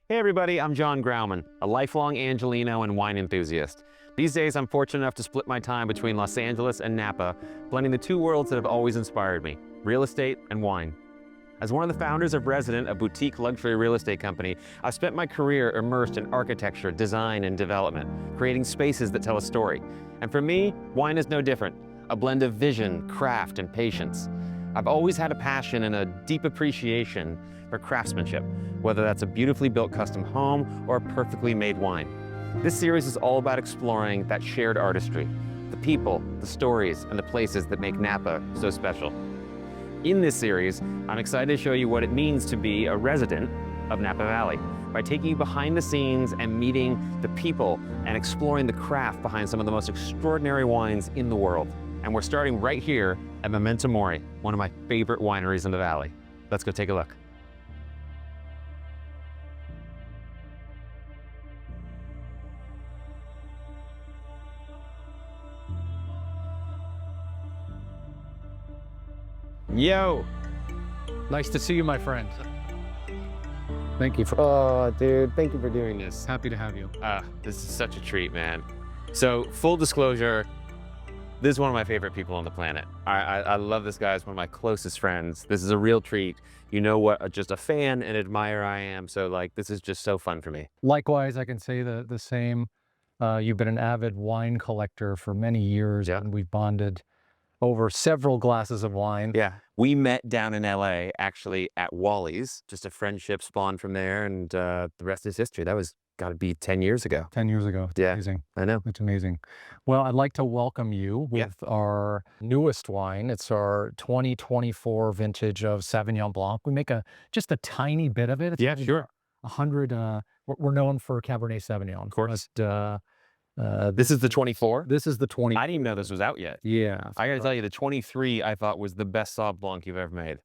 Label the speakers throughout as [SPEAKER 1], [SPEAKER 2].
[SPEAKER 1] Hey everybody, I'm John Grauman, a lifelong Angelino and wine enthusiast. These days I'm fortunate enough to split my time between Los Angeles and Napa, blending the two worlds that have always inspired me, real estate and wine. As one of the founders of Resident, a boutique luxury real estate company, I've spent my career immersed in architecture, design, and development, creating spaces that tell a story. And for me, wine is no different, a blend of vision, craft, and patience. I've always had a passion and a deep appreciation for craftsmanship, whether that's a beautifully built custom home or a perfectly made wine. This series is all about exploring that shared artistry, the people, the stories, and the places that make Napa so special. In this series, I'm excited to show you what it means to be a resident of Napa Valley by taking you behind the scenes and meeting the people and exploring the craft behind some of the most extraordinary wines in the world. And we're starting right here at Memento Mori, one of my favorite wineries in the valley. Let's go take a look. Yo!
[SPEAKER 2] Nice to see you, my friend. Thank you for...
[SPEAKER 1] Oh, dude, thank you for doing this.
[SPEAKER 2] Happy to have you.
[SPEAKER 1] This is such a treat, man. So, full disclosure, this is one of my favorite people on the planet. I love this guy as one of my closest friends. This is a real treat. You know what just a fan and admirer I am, so like this is just so fun for me.
[SPEAKER 2] Likewise, I can say the same. You've been an avid wine collector for many years,
[SPEAKER 1] Yeah.
[SPEAKER 2] and we've bonded over several glasses of wine.
[SPEAKER 1] Yeah, we met down in LA, actually at Wally's. Just a friendship spawned from there, and the rest is history. That was got to be 10 years ago.
[SPEAKER 2] 10 years ago. It's
[SPEAKER 1] Yeah.
[SPEAKER 2] amazing.
[SPEAKER 1] I know.
[SPEAKER 2] It's amazing. Well, I'd like to welcome you with our newest wine. It's our 2024 vintage of Sauvignon Blanc. We make just a tiny bit of it. It's
[SPEAKER 1] Yeah,
[SPEAKER 2] only
[SPEAKER 1] sure.
[SPEAKER 2] 100. We're known for Cabernet Sauvignon.
[SPEAKER 1] Of course.
[SPEAKER 2] But,
[SPEAKER 1] This is the 24?
[SPEAKER 2] this is the 20.
[SPEAKER 1] I didn't even know this was out yet.
[SPEAKER 2] Yeah.
[SPEAKER 1] I gotta tell you, the 23 I thought was the best Sauv Blanc you've ever made.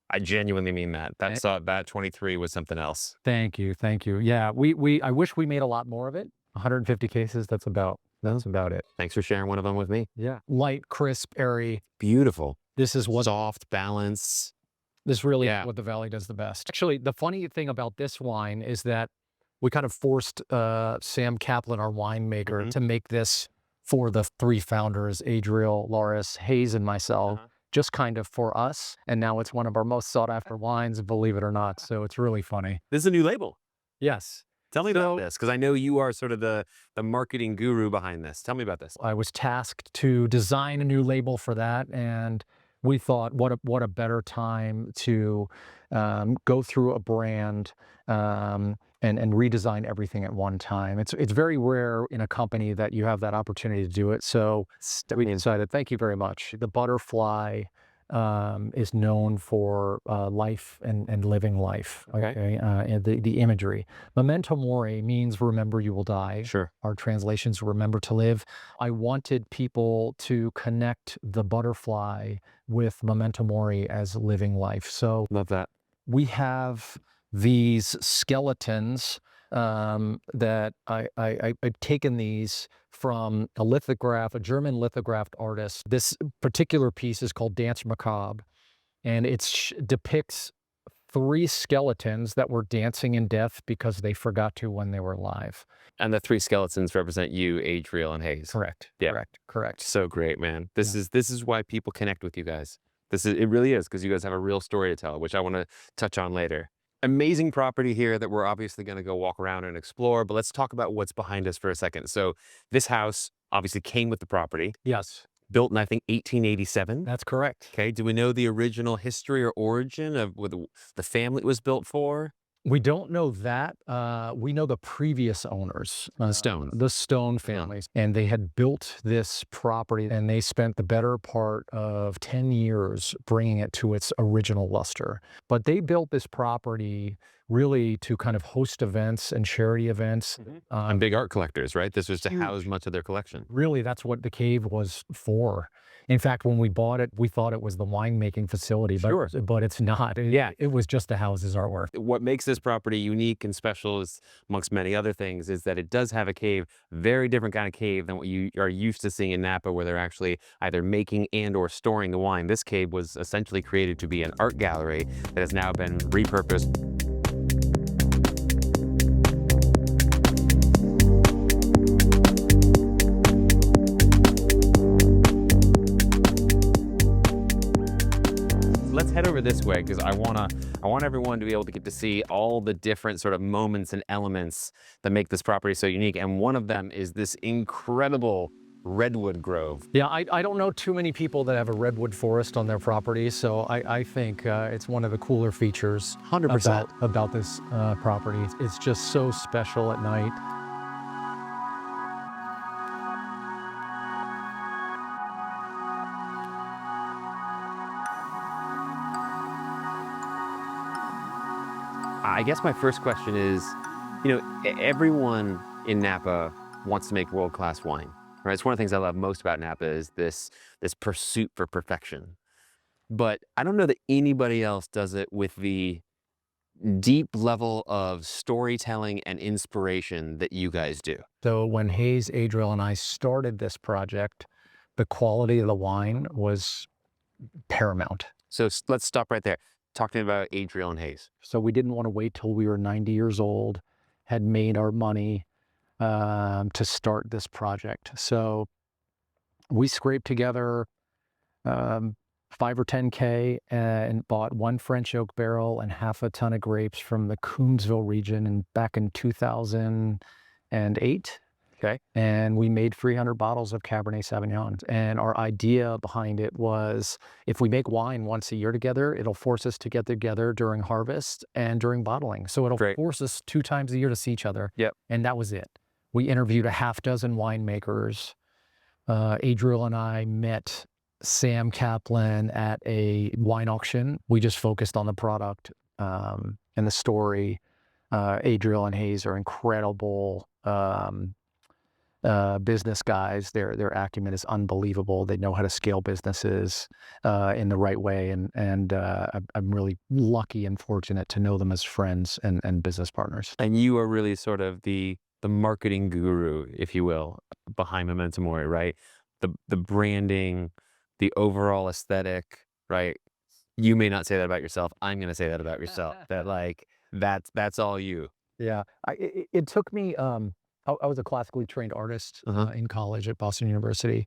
[SPEAKER 1] I genuinely mean that. That 23 was something else.
[SPEAKER 2] Thank you. Thank you. Yeah, I wish we made a lot more of it. 150 cases, that's about it.
[SPEAKER 1] Thanks for sharing one of them with me.
[SPEAKER 2] Yeah. Light, crisp, airy.
[SPEAKER 1] Beautiful.
[SPEAKER 2] This is what
[SPEAKER 1] Soft, balance.
[SPEAKER 2] this really
[SPEAKER 1] Yeah.
[SPEAKER 2] is what the Valley does the best. Actually, the funny thing about this wine is that we kind of forced Sam Kaplan, our winemaker, to make this for the three founders, Adriel, Loris, Hayes, and myself, just kind of for us. And now it's one of our most sought after wines, believe it or not. So it's really funny.
[SPEAKER 1] This is a new label.
[SPEAKER 2] Yes.
[SPEAKER 1] Tell me about this, because I know you are sort of the marketing guru behind this. Tell me about this.
[SPEAKER 2] I was tasked to design a new label for that, and we thought, what a better time to go through a brand and redesign everything at one time. It's very rare in a company that you have that opportunity to do it. So we decided, thank you very much. The butterfly is known for life and living life.
[SPEAKER 1] Okay.
[SPEAKER 2] And the imagery. Memento Mori means remember you will die.
[SPEAKER 1] Sure.
[SPEAKER 2] Our translations remember to live. I wanted people to connect the butterfly with Memento Mori as living life. So
[SPEAKER 1] Love that.
[SPEAKER 2] we have these skeletons that I've taken these from a lithograph, a German lithographed artist. This particular piece is called Dance Macabre, and it depicts three skeletons that were dancing in death because they forgot to when they were alive.
[SPEAKER 1] And the three skeletons represent you, Adriel, and Hayes.
[SPEAKER 2] Correct.
[SPEAKER 1] Yeah.
[SPEAKER 2] Correct.
[SPEAKER 1] So great, man. This is why people connect with you guys. It really is, because you guys have a real story to tell, which I want to touch on later. Amazing property here that we're obviously going to go walk around and explore, but let's talk about what's behind us for a second. So this house obviously came with the property,
[SPEAKER 2] Yes,
[SPEAKER 1] built in, I think, 1887.
[SPEAKER 2] that's correct.
[SPEAKER 1] Okay, do we know the original history or origin of what the family it was built for?
[SPEAKER 2] We don't know that. We know the previous owners,
[SPEAKER 1] Stone.
[SPEAKER 2] the Stone families, and they had built this property, and they spent the better part of 10 years bringing it to its original luster. But they built this property really to kind of host events and charity events.
[SPEAKER 1] And big art collectors, right? This was to
[SPEAKER 2] Huge.
[SPEAKER 1] house much of their collection.
[SPEAKER 2] Really, that's what the cave was for. In fact, when we bought it, we thought it was the winemaking facility, but,
[SPEAKER 1] Sure.
[SPEAKER 2] but it's not. It was just to house his artwork.
[SPEAKER 1] What makes this property unique and special is, amongst many other things, is that it does have a cave, very different kind of cave than what you are used to seeing in Napa, where they're actually either making and or storing the wine. This cave was essentially created to be an art gallery that has now been repurposed. over this way because I want everyone to be able to get to see all the different sort of moments and elements that make this property so unique. And one of them is this incredible redwood grove.
[SPEAKER 2] Yeah, I don't know too many people that have a redwood forest on their property, so I think it's one of the cooler features
[SPEAKER 1] 100%.
[SPEAKER 2] about this property. It's just so special at night.
[SPEAKER 1] I guess my first question is, everyone in Napa wants to make world-class wine, right? It's one of the things I love most about Napa is this pursuit for perfection. But I don't know that anybody else does it with the deep level of storytelling and inspiration that you guys do.
[SPEAKER 2] So when Hayes, Adriel, and I started this project, the quality of the wine was paramount.
[SPEAKER 1] So let's stop right there. Talk to me about Adriel and Hayes.
[SPEAKER 2] So we didn't want to wait till we were 90 years old, had made our money to start this project. So we scraped together 5 or 10K and bought 1 French oak barrel and half a ton of grapes from the Coombsville region back in 2008.
[SPEAKER 1] Okay.
[SPEAKER 2] And we made 300 bottles of Cabernet Sauvignon. And our idea behind it was if we make wine once a year together, it'll force us to get together during harvest and during bottling. So it'll force us 2 times a year to see each other.
[SPEAKER 1] Yep.
[SPEAKER 2] And that was it. We interviewed a half dozen winemakers. Adriel and I met Sam Kaplan at a wine auction. We just focused on the product and the story. Adriel and Hayes are incredible business guys. Their acumen is unbelievable. They know how to scale businesses in the right way, and I'm really lucky and fortunate to know them as friends and business partners.
[SPEAKER 1] And you are really sort of the marketing guru, if you will, behind Memento Mori, right? The branding, the overall aesthetic, right? You may not say that about yourself. I'm going to say that about yourself. That's all you.
[SPEAKER 2] Yeah, it took me. I was a classically trained artist in college at Boston University,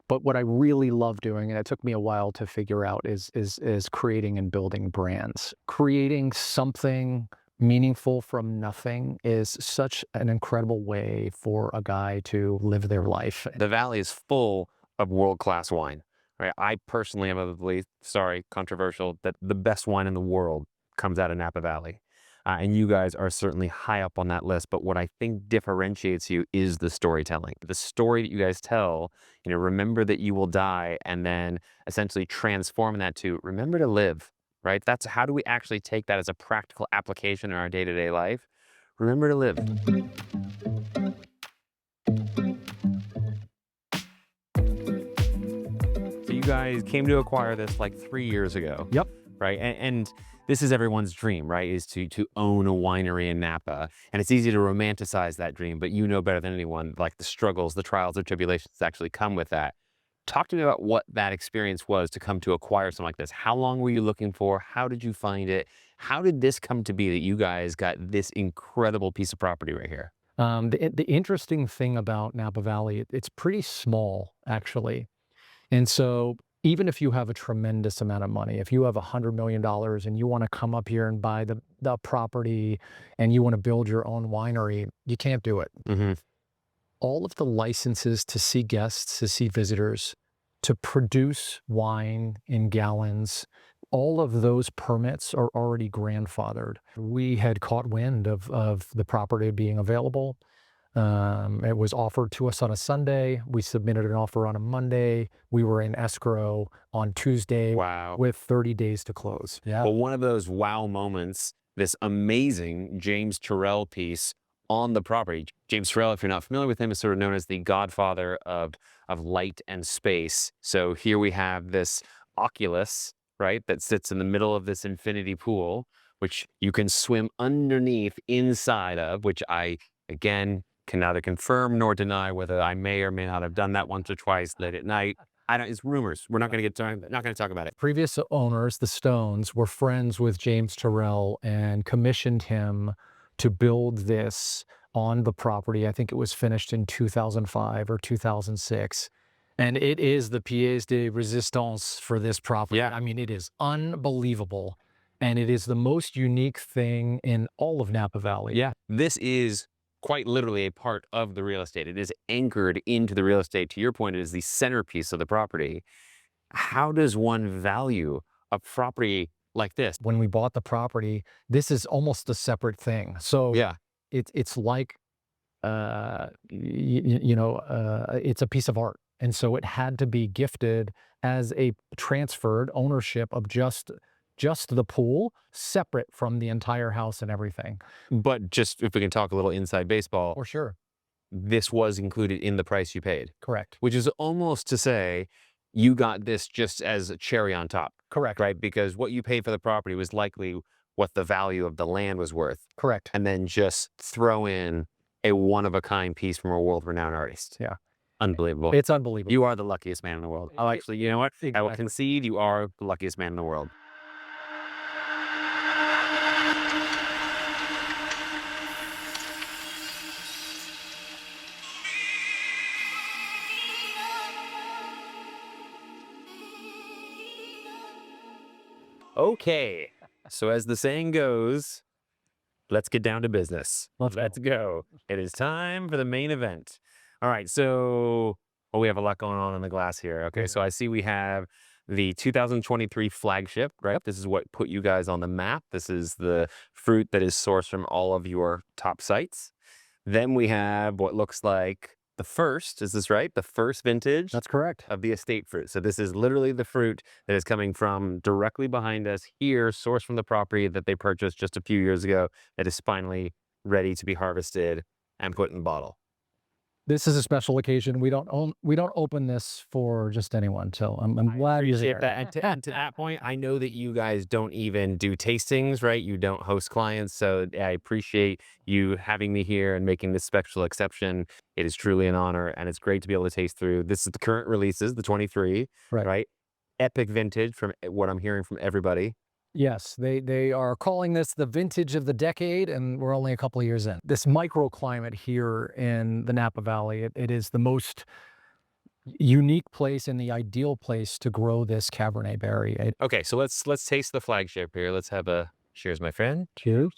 [SPEAKER 2] but what I really love doing, and it took me a while to figure out, is creating and building brands. Creating something meaningful from nothing is such an incredible way for a guy to live their life.
[SPEAKER 1] The Valley is full of world-class wine, right? I personally am of the belief, sorry, controversial, that the best wine in the world comes out of Napa Valley. And you guys are certainly high up on that list. But what I think differentiates you is the storytelling. The story that you guys tell, remember that you will die, and then essentially transform that to remember to live, right? That's how do we actually take that as a practical application in our day-to-day life? Remember to live. So you guys came to acquire this like 3 years ago.
[SPEAKER 2] Yep.
[SPEAKER 1] Right. And this is everyone's dream, right? Is to own a winery in Napa. And it's easy to romanticize that dream, but you know better than anyone, like the struggles, the trials, the tribulations that actually come with that. Talk to me about what that experience was to come to acquire something like this. How long were you looking for? How did you find it? How did this come to be that you guys got this incredible piece of property right here?
[SPEAKER 2] The interesting thing about Napa Valley, it's pretty small, actually. And so even if you have a tremendous amount of money, if you have $100 million and you want to come up here and buy the property and you want to build your own winery, you can't do it.
[SPEAKER 1] Mm-hmm.
[SPEAKER 2] All of the licenses to see guests, to see visitors, to produce wine in gallons, all of those permits are already grandfathered. We had caught wind of the property being available. It was offered to us on a Sunday. We submitted an offer on a Monday. We were in escrow on Tuesday.
[SPEAKER 1] Wow.
[SPEAKER 2] With 30 days to close. Yeah.
[SPEAKER 1] Well, one of those wow moments, this amazing James Turrell piece on the property. James Turrell, if you're not familiar with him, is sort of known as the godfather of light and space. So here we have this oculus, right, that sits in the middle of this infinity pool, which you can swim underneath inside of, which I, again, can neither confirm nor deny whether I may or may not have done that once or twice late at night. It's rumors. We're not going to talk about it.
[SPEAKER 2] Previous owners, the Stones, were friends with James Turrell and commissioned him to build this on the property. I think it was finished in 2005 or 2006. And it is the pièce de résistance for this property.
[SPEAKER 1] Yeah.
[SPEAKER 2] I mean, it is unbelievable. And it is the most unique thing in all of Napa Valley.
[SPEAKER 1] Yeah. This is quite literally a part of the real estate. It is anchored into the real estate. To your point, it is the centerpiece of the property. How does one value a property like this?
[SPEAKER 2] When we bought the property, this is almost a separate thing. So
[SPEAKER 1] Yeah.
[SPEAKER 2] it's like, it's a piece of art. And so it had to be gifted as a transferred ownership of just the pool, separate from the entire house and everything.
[SPEAKER 1] But just if we can talk a little inside baseball,
[SPEAKER 2] For sure.
[SPEAKER 1] this was included in the price you paid,
[SPEAKER 2] Correct.
[SPEAKER 1] which is almost to say you got this just as a cherry on top,
[SPEAKER 2] Correct.
[SPEAKER 1] right? Because what you paid for the property was likely what the value of the land was worth.
[SPEAKER 2] Correct.
[SPEAKER 1] And then just throw in a one-of-a-kind piece from a world-renowned artist.
[SPEAKER 2] Yeah.
[SPEAKER 1] Unbelievable.
[SPEAKER 2] It's unbelievable.
[SPEAKER 1] You are the luckiest man in the world. I'll actually, you know what? I will
[SPEAKER 2] Exactly.
[SPEAKER 1] concede you are the luckiest man in the world. Okay. So as the saying goes, let's get down to business. Let's go. It is time for the main event. All right. So, well, we have a lot going on in the glass here. Okay. So I see we have the 2023 flagship, right? This is what put you guys on the map. This is the fruit that is sourced from all of your top sites. Then we have what looks like the first, is this right? The first vintage
[SPEAKER 2] That's correct.
[SPEAKER 1] of the estate fruit. So this is literally the fruit that is coming from directly behind us here, sourced from the property that they purchased just a few years ago, that is finally ready to be harvested and put in the bottle.
[SPEAKER 2] This is a special occasion. We don't open this for just anyone. So I'm glad you're here.
[SPEAKER 1] And to that point, I know that you guys don't even do tastings, right? You don't host clients. So I appreciate you having me here and making this special exception. It is truly an honor, and it's great to be able to taste through. This is the current releases, the 23, right? Epic vintage from what I'm hearing from everybody.
[SPEAKER 2] Yes, they are calling this the vintage of the decade, and we're only a couple of years in. This microclimate here in the Napa Valley, it is the most unique place and the ideal place to grow this Cabernet berry.
[SPEAKER 1] Okay, so let's taste the flagship here. Let's have a cheers, my friend.
[SPEAKER 2] Cheers.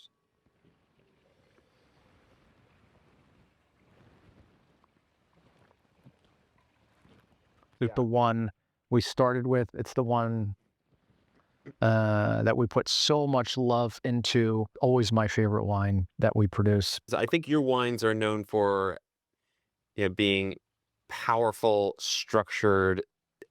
[SPEAKER 2] It's the one we started with. It's the one that we put so much love into. Always my favorite wine that we produce.
[SPEAKER 1] I think your wines are known for being powerful, structured,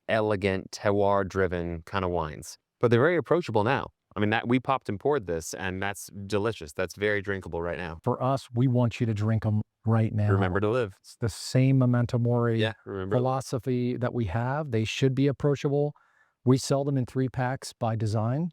[SPEAKER 1] elegant, terroir-driven kind of wines. But they're very approachable now. I mean, that we popped and poured this, and that's delicious. That's very drinkable right now.
[SPEAKER 2] For us, we want you to drink them right now.
[SPEAKER 1] Remember to live.
[SPEAKER 2] It's the same Memento Mori philosophy that we have. They should be approachable. We sell them in 3-packs by design,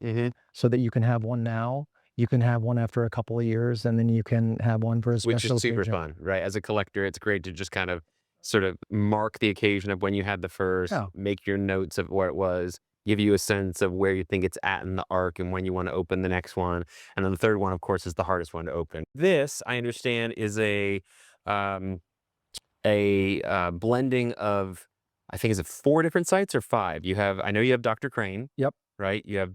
[SPEAKER 2] so that you can have one now, you can have one after a couple of years, and then you can have one for a special occasion.
[SPEAKER 1] Which is super fun, right? As a collector, it's great to just kind of sort of mark the occasion of when you had the first, make your notes of where it was, give you a sense of where you think it's at in the arc and when you want to open the next one. And then the third one, of course, is the hardest one to open. This, I understand, is a blending of, I think, is it 4 different sites or 5? I know you have Dr. Craun.
[SPEAKER 2] Yep.
[SPEAKER 1] Right. You have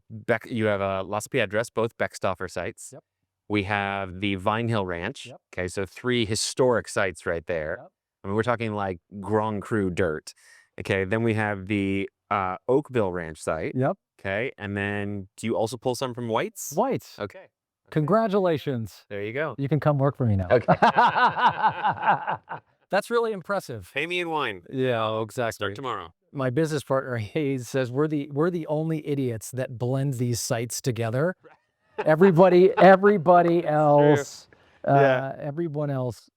[SPEAKER 1] Las Piedras, both Beckstoffer sites.
[SPEAKER 2] Yep.
[SPEAKER 1] We have the Vine Hill Ranch.
[SPEAKER 2] Yep.
[SPEAKER 1] Okay. So 3 historic sites right there.
[SPEAKER 2] Yep.
[SPEAKER 1] I mean, we're talking like Grand Cru dirt. Okay. Then we have the Oakville Ranch site.
[SPEAKER 2] Yep.
[SPEAKER 1] Okay. And then do you also pull some from White's?
[SPEAKER 2] White's.
[SPEAKER 1] Okay.
[SPEAKER 2] Congratulations.
[SPEAKER 1] There you go.
[SPEAKER 2] You can come work for me now.
[SPEAKER 1] Okay.
[SPEAKER 2] That's really impressive.
[SPEAKER 1] Pay me in wine.
[SPEAKER 2] Yeah, exactly.
[SPEAKER 1] Start tomorrow.
[SPEAKER 2] My business partner Hayes says we're the only idiots that blend these sites together. Everybody else, everyone else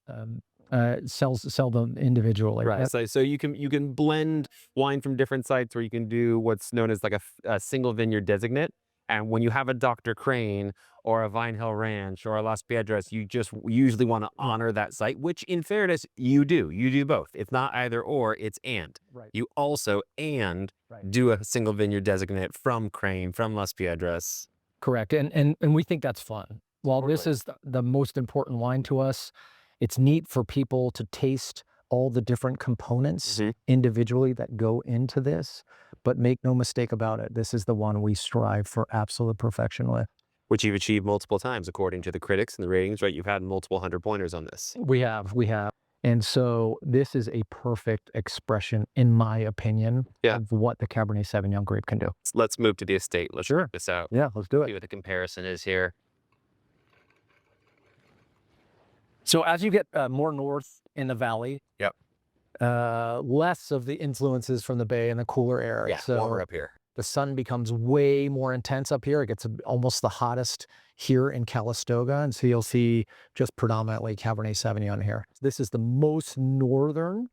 [SPEAKER 2] sell them individually.
[SPEAKER 1] Right. So you can blend wine from different sites, or you can do what's known as like a single vineyard designate. And when you have a Dr. Craun or a Vine Hill Ranch or a Las Piedras, you just usually want to honor that site, which in fairness, you do. You do both. It's not either or, it's and.
[SPEAKER 2] Right.
[SPEAKER 1] You also do a single vineyard designate from Craun, from Las Piedras.
[SPEAKER 2] Correct. And we think that's fun. While this is the most important wine to us, it's neat for people to taste all the different components
[SPEAKER 1] Mhm.
[SPEAKER 2] individually that go into this, but make no mistake about it, this is the one we strive for absolute perfection with.
[SPEAKER 1] Which you've achieved multiple times, according to the critics and the ratings, right? You've had multiple 100-pointers on this.
[SPEAKER 2] We have. And so this is a perfect expression, in my opinion,
[SPEAKER 1] Yeah.
[SPEAKER 2] of what the Cabernet Sauvignon grape can do.
[SPEAKER 1] Let's move to the estate. Let's
[SPEAKER 2] Sure.
[SPEAKER 1] check this out.
[SPEAKER 2] Yeah, let's do
[SPEAKER 1] See
[SPEAKER 2] it.
[SPEAKER 1] what the comparison is here.
[SPEAKER 2] So as you get more north in the valley,
[SPEAKER 1] Yep.
[SPEAKER 2] less of the influences from the bay and the cooler air.
[SPEAKER 1] Yeah,
[SPEAKER 2] So
[SPEAKER 1] warmer up here.
[SPEAKER 2] the sun becomes way more intense up here. It gets almost the hottest here in Calistoga. And so you'll see just predominantly Cabernet Sauvignon here. This is the most northern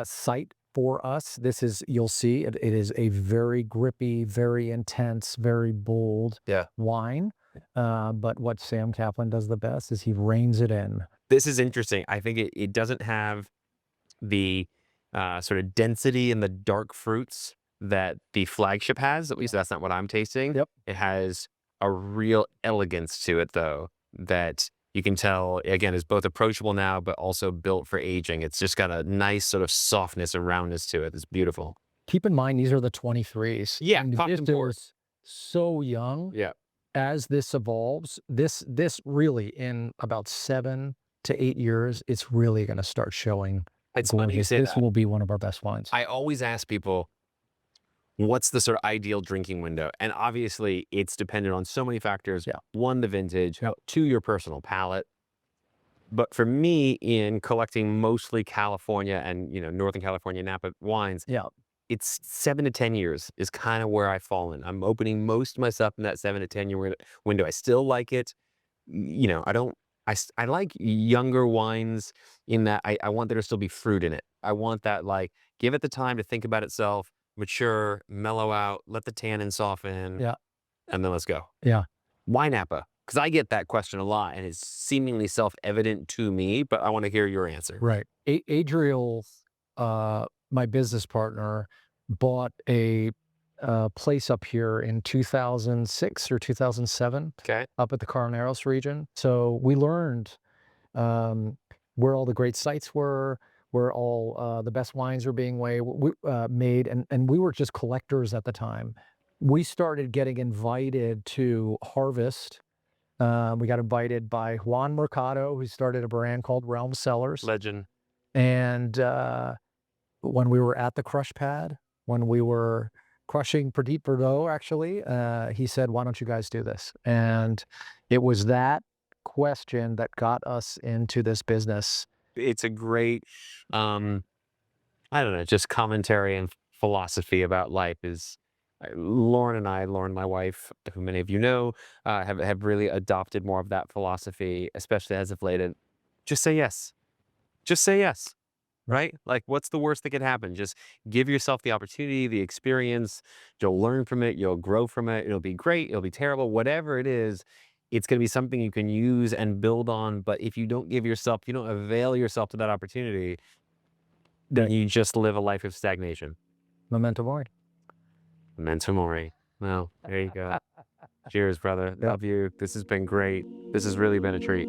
[SPEAKER 2] site for us. This is, you'll see, it is a very grippy, very intense, very bold wine. But what Sam Kaplan does the best is he reins it in.
[SPEAKER 1] This is interesting. I think it doesn't have the sort of density in the dark fruits that the flagship has. At least that's not what I'm tasting.
[SPEAKER 2] Yep.
[SPEAKER 1] It has a real elegance to it, though, that you can tell, again, is both approachable now, but also built for aging. It's just got a nice sort of softness and roundness to it. It's beautiful.
[SPEAKER 2] Keep in mind, these are the 23s.
[SPEAKER 1] Yeah,
[SPEAKER 2] And
[SPEAKER 1] popped
[SPEAKER 2] this
[SPEAKER 1] and poured.
[SPEAKER 2] is so young.
[SPEAKER 1] Yeah.
[SPEAKER 2] As this evolves, this really, in about 7 to 8 years, it's really going to start showing.
[SPEAKER 1] It's funny you say
[SPEAKER 2] This
[SPEAKER 1] that.
[SPEAKER 2] will be one of our best wines.
[SPEAKER 1] I always ask people, what's the sort of ideal drinking window? And obviously, it's dependent on so many factors.
[SPEAKER 2] Yeah.
[SPEAKER 1] One, the vintage.
[SPEAKER 2] Yep.
[SPEAKER 1] 2, your personal palate. But for me, in collecting mostly California and, Northern California Napa wines,
[SPEAKER 2] Yeah.
[SPEAKER 1] it's 7 to 10 years is kind of where I fall in. I'm opening most of my stuff in that 7 to 10 year window. I still like it. I like younger wines in that I want there to still be fruit in it. I want that, like, give it the time to think about itself, mature, mellow out, let the tannin soften.
[SPEAKER 2] Yeah.
[SPEAKER 1] And then let's go.
[SPEAKER 2] Yeah.
[SPEAKER 1] Why Napa? Because I get that question a lot and it's seemingly self-evident to me, but I want to hear your answer.
[SPEAKER 2] Right. Adriel, my business partner, bought a place up here in 2006 or 2007.
[SPEAKER 1] Okay.
[SPEAKER 2] Up at the Carneros region. So we learned where all the great sites were, where all the best wines are being made, and we were just collectors at the time. We started getting invited to harvest. We got invited by Juan Mercado, who started a brand called Realm Cellars.
[SPEAKER 1] Legend.
[SPEAKER 2] And when we were at the crush pad, when we were crushing Petit Verdot, actually, he said, "Why don't you guys do this?" And it was that question that got us into this business.
[SPEAKER 1] It's a great, I don't know, just commentary and philosophy about life is Lauren, my wife, who many of you know, have really adopted more of that philosophy, especially as of late. And just say yes. Just say yes. Right? Like, what's the worst that could happen? Just give yourself the opportunity, the experience. You'll learn from it. You'll grow from it. It'll be great. It'll be terrible. Whatever it is, it's going to be something you can use and build on. But if you don't you don't avail yourself to that opportunity, then you just live a life of stagnation.
[SPEAKER 2] Memento Mori.
[SPEAKER 1] Memento Mori. Well, there you go. Cheers, brother.
[SPEAKER 2] Yeah.
[SPEAKER 1] Love you. This has been great. This has really been a treat.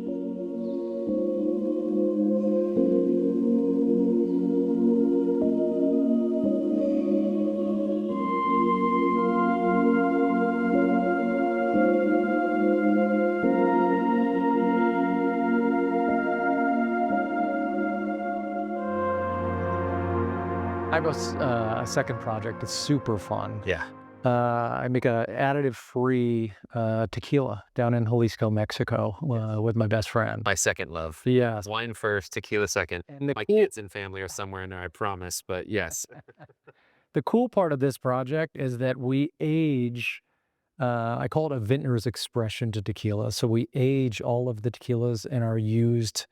[SPEAKER 2] I have a second project. It's super fun.
[SPEAKER 1] Yeah.
[SPEAKER 2] I make a additive-free tequila down in Jalisco, Mexico, with my best friend.
[SPEAKER 1] My second love.
[SPEAKER 2] Yes.
[SPEAKER 1] Wine first, tequila second.
[SPEAKER 2] And the
[SPEAKER 1] My
[SPEAKER 2] cool,
[SPEAKER 1] kids and family are somewhere in there, I promise. But yes.
[SPEAKER 2] the cool part of this project is that we age, I call it a vintner's expression to tequila. So we age all of the tequilas in our used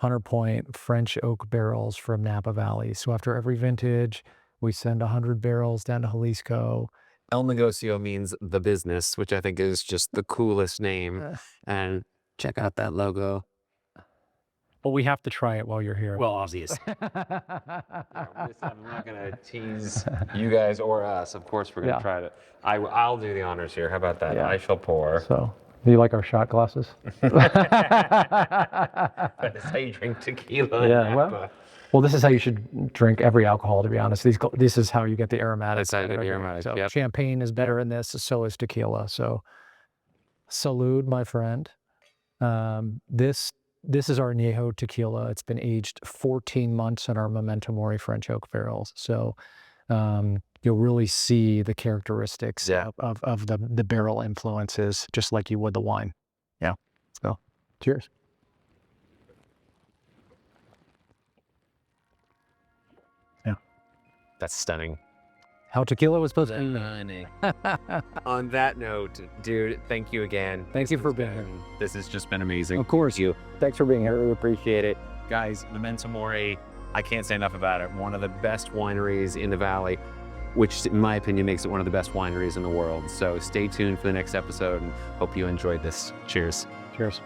[SPEAKER 2] 100-point French oak barrels from Napa Valley. So after every vintage, we send 100 barrels down to Jalisco.
[SPEAKER 1] El Negocio means the business, which I think is just the coolest name. And check out that logo.
[SPEAKER 2] But we have to try it while you're here.
[SPEAKER 1] Well, obviously. I'm not going to tease you guys or us. Of course, we're going to try it. I'll do the honors here. How about that?
[SPEAKER 2] Yeah.
[SPEAKER 1] I shall pour.
[SPEAKER 2] So, do you like our shot glasses?
[SPEAKER 1] That's how you drink tequila.
[SPEAKER 2] Yeah, well, Well, this is how you should drink every alcohol, to be honest. This is how you get the aromatics.
[SPEAKER 1] That's how you get
[SPEAKER 2] right
[SPEAKER 1] the
[SPEAKER 2] here.
[SPEAKER 1] aromatics,
[SPEAKER 2] So
[SPEAKER 1] yep.
[SPEAKER 2] champagne is better in this, so is tequila. So salud, my friend. This is our Añejo tequila. It's been aged 14 months in our Memento Mori French oak barrels. So you'll really see the characteristics of the barrel influences, just like you would the wine. Yeah. So cheers. Yeah.
[SPEAKER 1] That's stunning.
[SPEAKER 2] How tequila was supposed to.
[SPEAKER 1] On that note, dude, thank you again.
[SPEAKER 2] Thank you for being here.
[SPEAKER 1] This has just been amazing.
[SPEAKER 2] Of course. Thanks for being here. We appreciate it.
[SPEAKER 1] Guys, Memento Mori, I can't say enough about it. One of the best wineries in the valley, which in my opinion makes it one of the best wineries in the world. So stay tuned for the next episode and hope you enjoyed this. Cheers.
[SPEAKER 2] Cheers.